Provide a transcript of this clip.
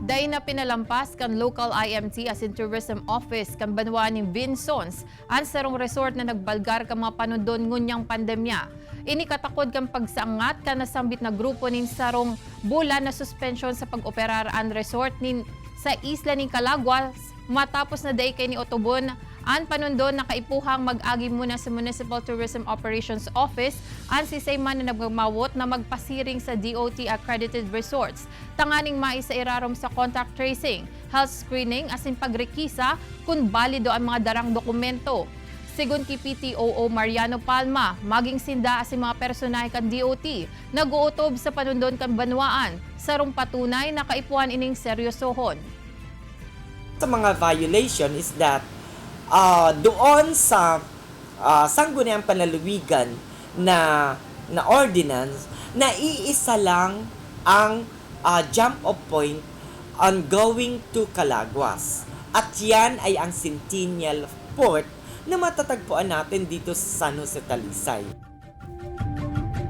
Day na pinalampas kan local IMT as in Tourism Office kan banwaan ni Vinsons ang Sarong Resort na nagbalgar ka mga panundon ngunyang pandemya. Ini katakod kan pagsaangat kan nasambit na grupo nin Sarong bulan na suspension sa pag-operar ang resort nin sa isla ni Calaguas matapos na day kay ni Otobon ang panundon na kaipuhang mag-agi muna sa Municipal Tourism Operations Office ang sisayman na nagmamawot na magpasiring sa DOT accredited resorts. Tanganing maisa irarom sa contact tracing, health screening asin pagrekisa kung balido ang mga darang dokumento. Sigun ki PTOO Mariano Palma, maging sinda asin mga personahe kan DOT, nag-uutob sa panundon kan banwaan, sarong patunay na kaipuhan ining seryosohon. Sa mga violation is that doon sa sangguniang panlalawigan na ordinance na iisa lang ang jump off point on going to Calaguas. At yan ay ang Centennial Port na matatagpuan natin dito sa San Jose, Talisay.